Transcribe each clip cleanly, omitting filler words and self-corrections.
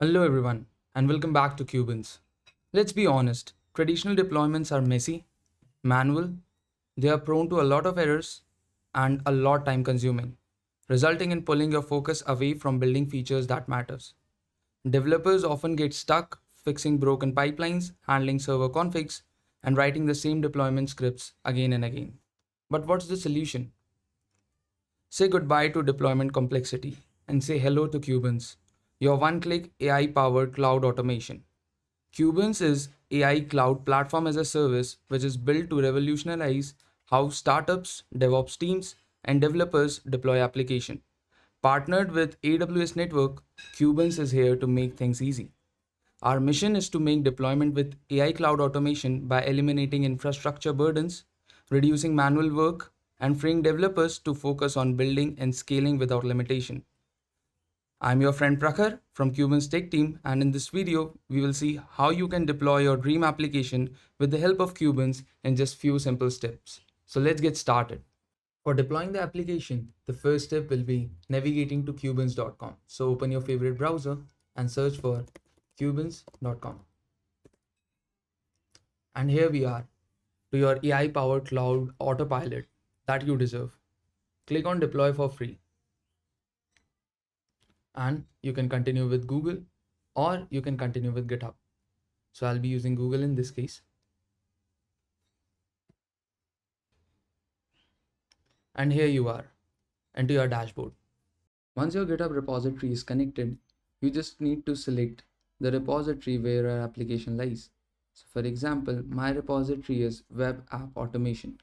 Hello everyone and welcome back to Kuberns. Let's be honest, traditional deployments are messy, manual, they are prone to a lot of errors and a lot time consuming, resulting in pulling your focus away from building features that matters. Developers often get stuck fixing broken pipelines, handling server configs, and writing the same deployment scripts again and again. But what's the solution? Say goodbye to deployment complexity and say hello to Kuberns, your one-click AI-powered cloud automation. Kuberns is AI cloud platform as a service which is built to revolutionize how startups, DevOps teams, and developers deploy application. Partnered with AWS Network, Kuberns is here to make things easy. Our mission is to make deployment with AI cloud automation by eliminating infrastructure burdens, reducing manual work, and freeing developers to focus on building and scaling without limitation. I'm your friend Prakhar from Kuberns Tech Team, and in this video, we will see how you can deploy your dream application with the help of Kuberns in just few simple steps. So let's get started. For deploying the application, the first step will be navigating to kuberns.com. So open your favorite browser and search for kuberns.com. And here we are to your AI powered cloud autopilot that you deserve. Click on deploy for free. And you can continue with Google or you can continue with GitHub. So I'll be using Google in this case. And here you are, enter your dashboard. Once your GitHub repository is connected, you just need to select the repository where your application lies. So for example, my repository is Web App Automation.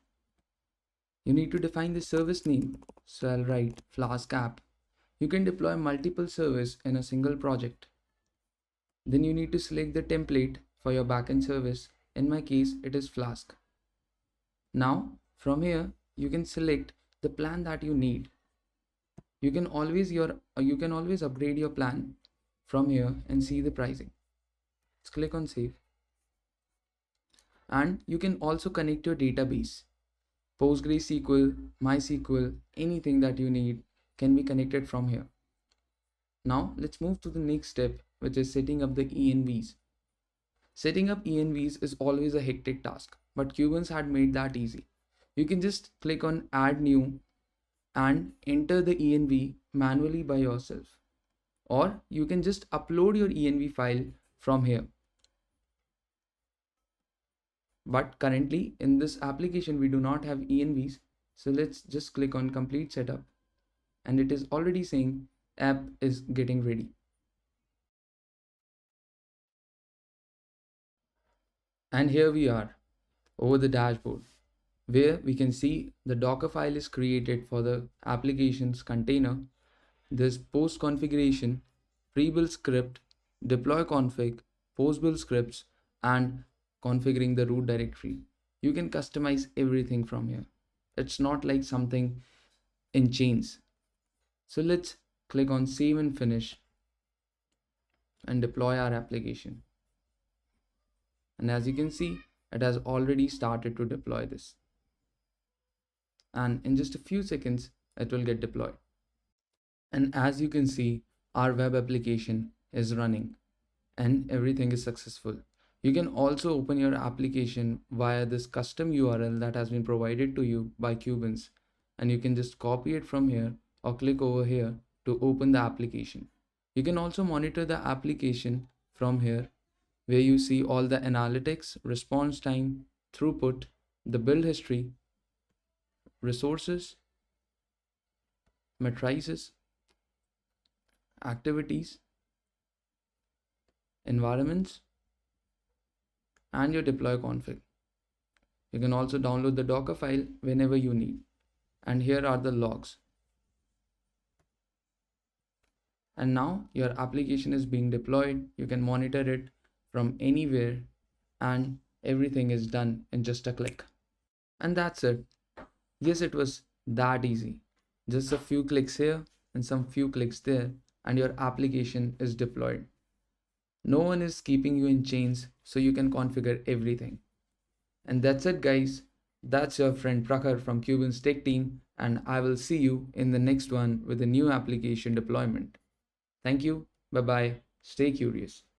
You need to define the service name. So I'll write Flask App. You can deploy multiple services in a single project. Then you need to select the template for your backend service. In my case, it is Flask. Now, from here, you can select the plan that you need. You can always upgrade your plan from here and see the pricing. Let's click on save. And you can also connect your database. PostgreSQL, MySQL, anything that you need can be connected from here. Now let's move to the next step, which is setting up the ENVs. Setting up ENVs is always a hectic task, but Kuberns had made that easy. You can just click on add new and enter the ENV manually by yourself. Or you can just upload your ENV file from here. But currently in this application, we do not have ENVs. So let's just click on complete setup. And it is already saying app is getting ready. And here we are over the dashboard where we can see the Docker file is created for the application's container. This post configuration, pre-build script, deploy config, post build scripts, and configuring the root directory. You can customize everything from here. It's not like something in chains. So let's click on save and finish and deploy our application. And as you can see, it has already started to deploy this. And in just a few seconds, it will get deployed. And as you can see, our web application is running and everything is successful. You can also open your application via this custom URL that has been provided to you by Kuberns. And you can just copy it from here or click over here to open the application. You can also monitor the application from here where you see all the analytics, response time, throughput, the build history, resources, matrices, activities, environments, and your deploy config. You can also download the Docker file whenever you need. And here are the logs. And now your application is being deployed. You can monitor it from anywhere and everything is done in just a click. And that's it. Yes, it was that easy. Just a few clicks here and some few clicks there and your application is deployed. No one is keeping you in chains, so you can configure everything. And that's it, guys. That's your friend Prakhar from Kuberns Tech Team, and I will see you in the next one with a new application deployment. Thank you. Bye bye. Stay curious.